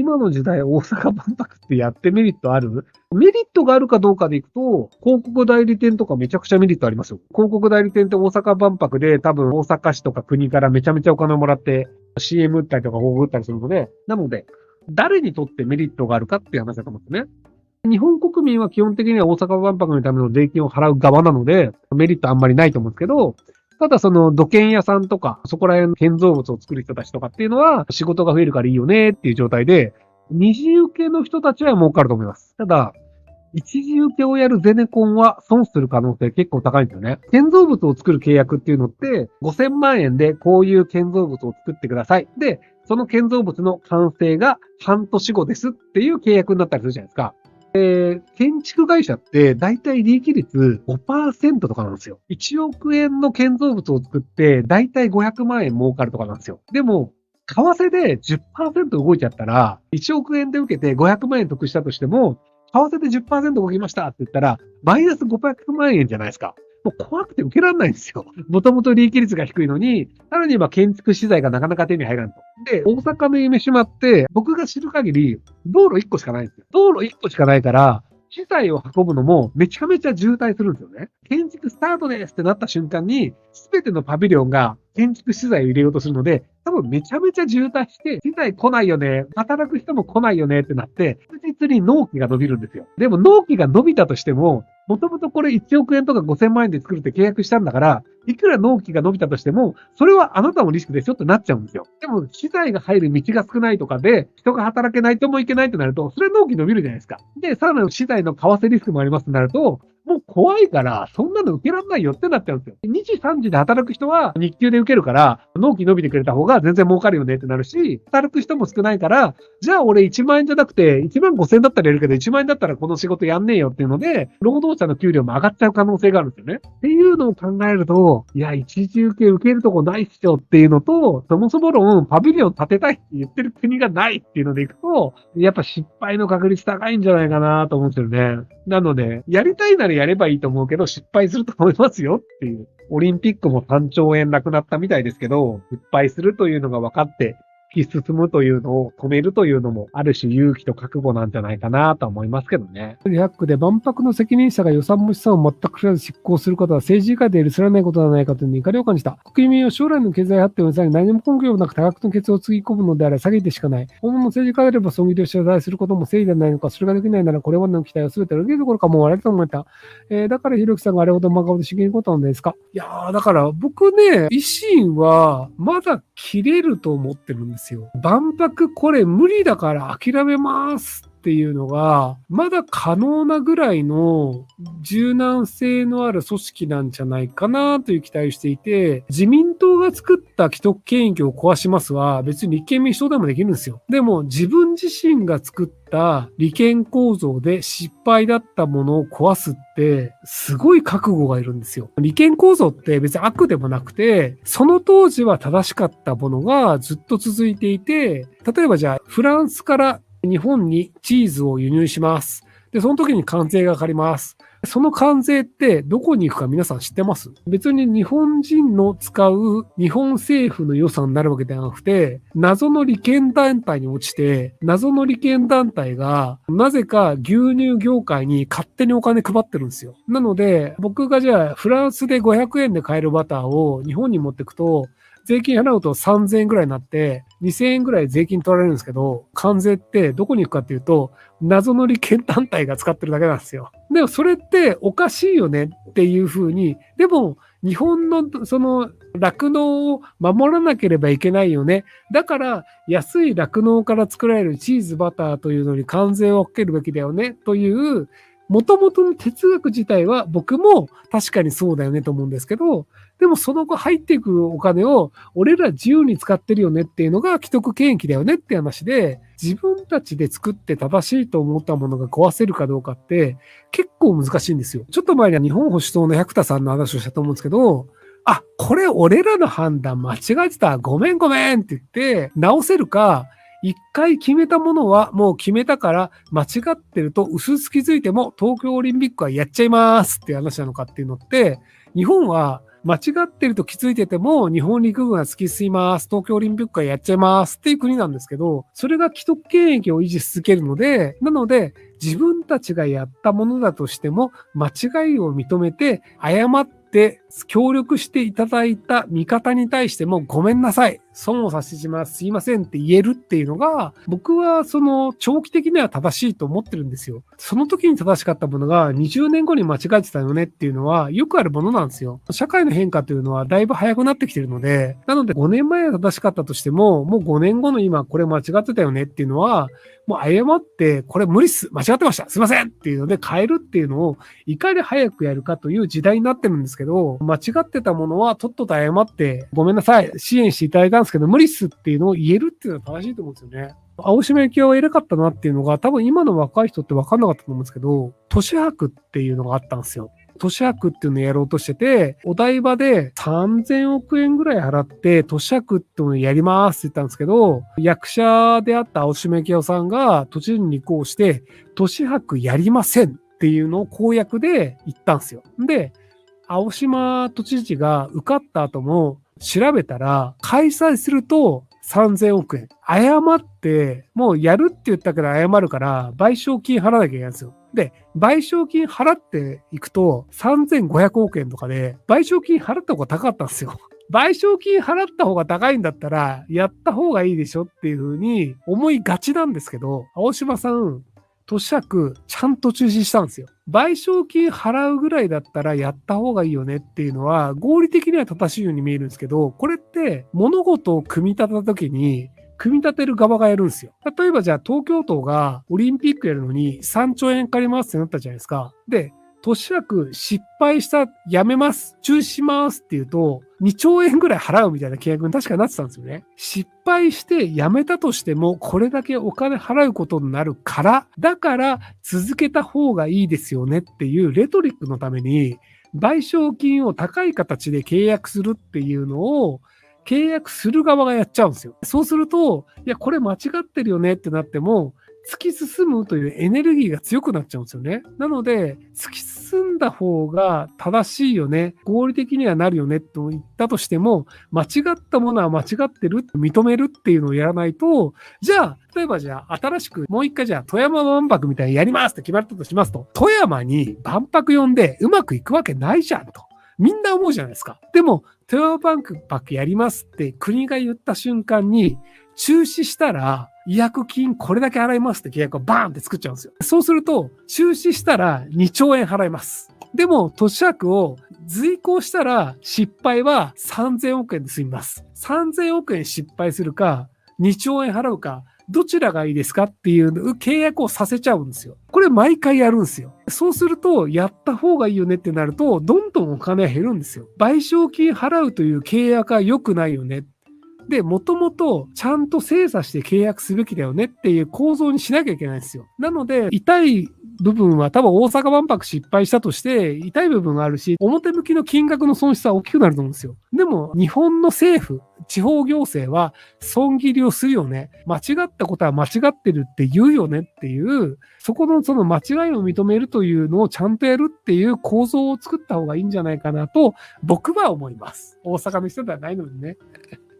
今の時代大阪万博ってやってメリットある？メリットがあるかどうかでいくと、広告代理店とかめちゃくちゃメリットありますよ。広告代理店って大阪万博で多分大阪市とか国からめちゃめちゃお金をもらって CM 打ったりとか広告打ったりするので、なので、誰にとってメリットがあるかっていう話だと思うんですね。日本国民は基本的には大阪万博のための税金を払う側なので、メリットあんまりないと思うんですけど、ただその土建屋さんとか、そこら辺の建造物を作る人たちとかっていうのは仕事が増えるからいいよねっていう状態で、二次受けの人たちは儲かると思います。ただ、一次受けをやるゼネコンは損する可能性結構高いんですよね。建造物を作る契約っていうのって5000万円でこういう建造物を作ってください。で、その建造物の完成が半年後ですっていう契約になったりするじゃないですか。建築会社って大体利益率 5% とかなんですよ。1億円の建造物を作って大体500万円儲かるとかなんですよ。でも、為替で 10% 動いちゃったら、1億円で受けて500万円得したとしても、為替で 10% 動きましたって言ったら、マイナス500万円じゃないですか。もう怖くて受けられないんですよ。もともと利益率が低いのに、さらに今建築資材がなかなか手に入らんと。で、大阪の夢島って、僕が知る限り、道路1個しかないんですよ。道路1個しかないから、資材を運ぶのもめちゃめちゃ渋滞するんですよね。建築スタートですってなった瞬間に、すべてのパビリオンが建築資材を入れようとするので、多分めちゃめちゃ渋滞して、資材来ないよね、働く人も来ないよねってなって、確実に納期が伸びるんですよ。でも納期が伸びたとしても、もともとこれ1億円とか5000万円で作るって契約したんだから、いくら納期が伸びたとしても、それはあなたのリスクですよってなっちゃうんですよ。でも、資材が入る道が少ないとかで、人が働けないともいけないとなると、それは納期伸びるじゃないですか。で、さらなる資材の為替リスクもありますとなると、もう怖いから、そんなの受けられないよってなっちゃうんですよ。2時3時で働く人は日給で受けるから、納期伸びてくれた方が全然儲かるよねってなるし、働く人も少ないから、じゃあ俺1万円じゃなくて、1万5千円だったらやるけど、1万円だったらこの仕事やんねえよっていうので、労働者の給料も上がっちゃう可能性があるんですよね。っていうのを考えると、いや、一時受けるとこないっしょっていうのと、そもそも論、パビリオン建てたいって言ってる国がないっていうのでいくと、やっぱ失敗の確率高いんじゃないかなと思うんですよね。なので、やりたいならやればいいと思うけど、失敗すると思いますよっていう。オリンピックも3兆円なくなったみたいですけど、失敗するというのが分かって、突き進むというのを止めるというのも、ある種勇気と覚悟なんじゃないかなと思いますけどね。ハックで万博の責任者が予算も資産を全く知らず執行することは政治家で許されないことではないかという怒りを感じた。国民は将来の経済発展をさらに何も根拠もなく多額の決をつぎ込むのであれ、下げてしかない。本物の政治家であれば損切りを謝罪することも正義ではないのか、それができないならこれまでの期待を全て裏切るどころかもう割れたと思った。だからひろきさんがあれほど真顔で真剣にことなんですか。いやー、だから僕ね、維新はまだ切れると思ってるんですよ。万博これ無理だから諦めますっていうのが、まだ可能なぐらいの柔軟性のある組織なんじゃないかなという期待をしていて、自民党が作った既得権益を壊しますは別に立憲民主党でもできるんですよ。でも自分自身が作った利権構造で失敗だったものを壊すってすごい覚悟がいるんですよ。利権構造って別に悪でもなくて、その当時は正しかったものがずっと続いていて、例えばじゃあフランスから日本にチーズを輸入します。で、その時に関税がかかります。その関税ってどこに行くか皆さん知ってます？別に日本人の使う日本政府の予算になるわけではなくて、謎の利権団体に落ちて、謎の利権団体がなぜか牛乳業界に勝手にお金配ってるんですよ。なので、僕がじゃあフランスで500円で買えるバターを日本に持ってくと、税金払うと3000円ぐらいになって、2000円ぐらい税金取られるんですけど、関税ってどこに行くかっていうと、謎の利権団体が使ってるだけなんですよ。でもそれっておかしいよねっていうふうに、でも日本のその酪農を守らなければいけないよね。だから安い酪農から作られるチーズバターというのに関税をかけるべきだよねという元々の哲学自体は僕も確かにそうだよねと思うんですけど、でもその後入っていくお金を俺ら自由に使ってるよねっていうのが既得権益だよねって話で、自分たちで作って正しいと思ったものが壊せるかどうかって結構難しいんですよ。ちょっと前には日本保守党の百田さんの話をしたと思うんですけど、あ、これ俺らの判断間違えてた。ごめんごめんって言って直せるか、一回決めたものはもう決めたから間違ってると薄々気づいても東京オリンピックはやっちゃいますっていう話なのかっていうのって、日本は間違ってると気づいてても、日本陸軍が突き進みます、東京オリンピックがやっちゃいますっていう国なんですけど、それが既得権益を維持し続けるので、なので、自分たちがやったものだとしても、間違いを認めて、誤って協力していただいた味方に対してもごめんなさい。損をさせてしまいます。すいませんって言えるっていうのが、僕はその長期的には正しいと思ってるんですよ。その時に正しかったものが20年後に間違えてたよねっていうのはよくあるものなんですよ。社会の変化というのはだいぶ早くなってきてるので、なので5年前は正しかったとしても、もう5年後の今これ間違ってたよねっていうのは、もう誤って、これ無理っす。間違ってました。すいませんっていうので変えるっていうのをいかに早くやるかという時代になってるんですけど、間違ってたものはとっとと謝ってごめんなさい。支援していただいたんですけど、無理っすっていうのを言えるっていうのは正しいと思うんですよね。青島幸男は偉かったなっていうのが多分今の若い人って分かんなかったと思うんですけど、都市博っていうのがあったんですよ。都市博っていうのをやろうとしてて、お台場で3000億円ぐらい払って都市博っていうのをやりますって言ったんですけど、役者であった青島幸男さんが都知事に立候補して、都市博やりませんっていうのを公約で言ったんですよ。で、青島都知事が受かった後も調べたら、開催すると3000億円。誤って、もうやるって言ったけど謝るから、賠償金払わなきゃいけないんですよ。で、賠償金払っていくと3500億円とかで、賠償金払った方が高かったんですよ。賠償金払った方が高いんだったら、やった方がいいでしょっていうふうに思いがちなんですけど、青島さん、都市博ちゃんと中止したんですよ。賠償金払うぐらいだったらやった方がいいよねっていうのは合理的には正しいように見えるんですけど、これって物事を組み立てた時に組み立てる側がやるんですよ。例えばじゃあ東京都がオリンピックやるのに3兆円借りますってなったじゃないですか。で、都市博失敗した、やめます、中止しますって言うと、2兆円ぐらい払うみたいな契約に確かなってたんですよね。失敗してやめたとしても、これだけお金払うことになるから、だから続けた方がいいですよねっていうレトリックのために、賠償金を高い形で契約するっていうのを、契約する側がやっちゃうんですよ。そうすると、いや、これ間違ってるよねってなっても、突き進むというエネルギーが強くなっちゃうんですよね。なので、突き進んだ方が正しいよね、合理的にはなるよねと言ったとしても、間違ったものは間違ってる、認めるっていうのをやらないと、じゃあ、例えばじゃあ、新しくもう一回じゃあ、富山万博みたいにやりますって決まったとしますと、富山に万博呼んでうまくいくわけないじゃんと。みんな思うじゃないですか。でも、富山万博やりますって国が言った瞬間に、中止したら、違約金これだけ払いますって契約をバーンって作っちゃうんですよ。そうすると、中止したら2兆円払います。でも、都市博を随行したら失敗は3000億円で済みます。3000億円失敗するか、2兆円払うか、どちらがいいですかっていう契約をさせちゃうんですよ。これ毎回やるんですよ。そうすると、やった方がいいよねってなると、どんどんお金が減るんですよ。賠償金払うという契約は良くないよね。で、もともとちゃんと精査して契約すべきだよねっていう構造にしなきゃいけないんですよ。なので、痛い部分は多分大阪万博失敗したとして痛い部分があるし、表向きの金額の損失は大きくなると思うんですよ。でも、日本の政府、地方行政は損切りをするよね。間違ったことは間違ってるって言うよねっていう、そこのその間違いを認めるというのをちゃんとやるっていう構造を作った方がいいんじゃないかなと僕は思います。大阪の人ではないのにね。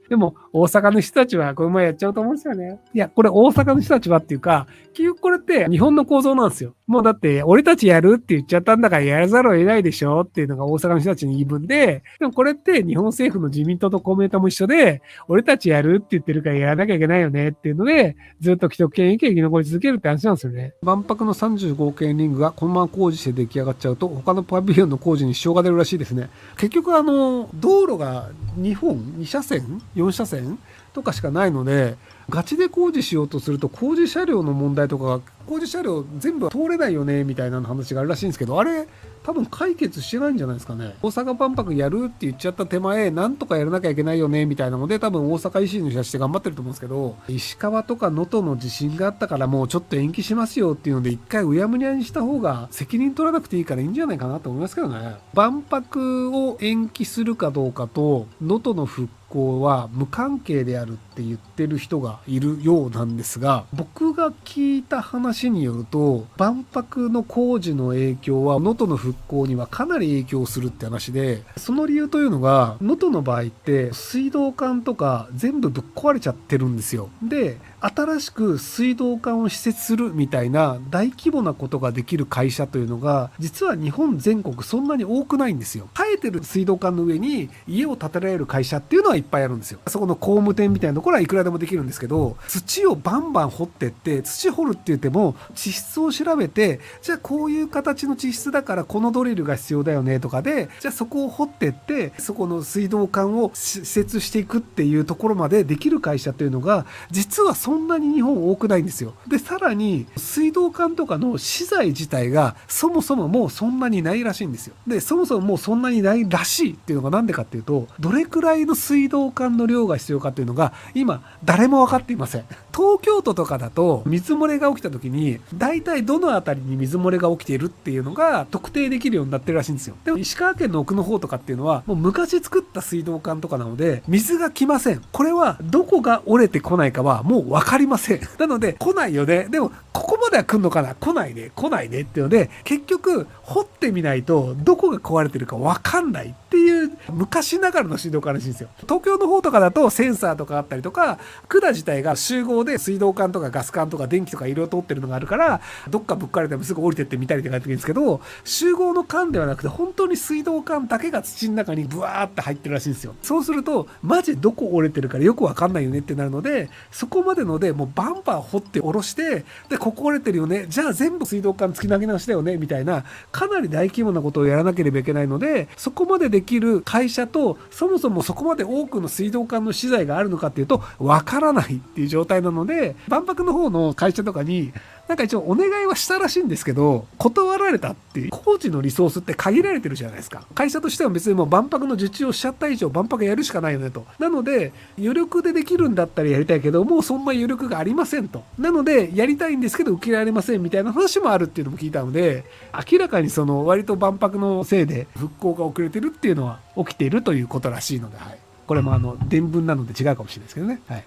でも、大阪の人たちはこれもやっちゃうと思うんですよね。いや、これ大阪の人たちはっていうか、結局これって日本の構造なんですよ。もうだって、俺たちやるって言っちゃったんだからやらざるを得ないでしょっていうのが大阪の人たちの言い分で、でもこれって日本政府の自民党と公明党も一緒で、俺たちやるって言ってるからやらなきゃいけないよねっていうので、ずっと既得権益が生き残り続けるって話なんですよね。万博の35億円リングがこのまま工事して出来上がっちゃうと、他のパビリオンの工事に支障が出るらしいですね。結局道路が2本、2車線4車線とかしかないので、ガチで工事しようとすると工事車両の問題とか、工事車両全部通れないよねみたいな話があるらしいんですけど、あれ多分解決してないんじゃないですかね。大阪万博やるって言っちゃった手前、なんとかやらなきゃいけないよねみたいなので、多分大阪維新の人たちって頑張ってると思うんですけど、石川とか能登の地震があったからもうちょっと延期しますよっていうので、一回うやむにゃにした方が責任取らなくていいからいいんじゃないかなと思いますけどね。万博を延期するかどうかと能登の復興は無関係であるって言ってる人がいるようなんですが、僕が聞いた話によると、万博の工事の影響は能登の復復興にはかなり影響するって話で、その理由というのが、能登の場合って水道管とか全部ぶっ壊れちゃってるんですよ。で、新しく水道管を施設するみたいな大規模なことができる会社というのが、実は日本全国そんなに多くないんですよ。生えてる水道管の上に家を建てられる会社っていうのはいっぱいあるんですよ。そこの工務店みたいなところはいくらでもできるんですけど、土をバンバン掘ってって、土掘るって言っても地質を調べて、じゃあこういう形の地質だからこのドリルが必要だよねとかで、じゃあそこを掘ってって、そこの水道管を施設していくっていうところまでできる会社というのが、実はそんなに日本多くないんですよ。で、さらに水道管とかの資材自体がそもそももうそんなにないらしいんですよ。で、そもそももうそんなにないらしいっていうのがなんでかっていうと、どれくらいの水道管の量が必要かっていうのが今誰も分かっていません。東京都とかだと水漏れが起きた時に大体どの辺りに水漏れが起きているっていうのが特定できるようになってるらしいんですよ。でも石川県の奥の方とかっていうのはもう昔作った水道管とかなので水が来ません。これはどこが折れてこないかはもう分かりません。なので来ないよね。でもここまでは来んのかな、来ないねっていうので、結局掘ってみないとどこが壊れてるか分かんないっていう昔ながらの水道管らしいんですよ。東京の方とかだとセンサーとかあったりとか、管自体が集合で水道管とかガス管とか電気とかいろいろ通ってるのがあるから、どっかぶっかれてもすぐ降りてってみたりって感じでいいんですけど、集合の管ではなくて本当に水道管だけが土の中にブワーって入ってるらしいんですよ。そうするとマジどこ折れてるからよくわかんないよねってなるので、そこまでのでもうバンバン掘って下ろして、でここ折れてるよね、じゃあ全部水道管突き投げ直しだよねみたいな、かなり大規模なことをやらなければいけないので、そこまでできる会社とそもそもそこまで多くの水道管の資材があるのかっていうとわからないっていう状態なので、万博の方の会社とかになんか一応お願いはしたらしいんですけど、断られたっていう。工事のリソースって限られてるじゃないですか。会社としては別にもう万博の受注をしちゃった以上万博やるしかないよねと。なので余力でできるんだったらやりたいけど、もうそんな余力がありませんと。なのでやりたいんですけど受けられませんみたいな話もあるっていうのも聞いたので、明らかにその割と万博のせいで復興が遅れてるっていうのは起きているということらしいので、はい、これも伝聞なので違うかもしれないですけどね。はい。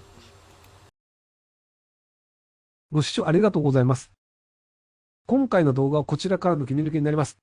ご視聴ありがとうございます。今回の動画はこちらからの切り抜きになります。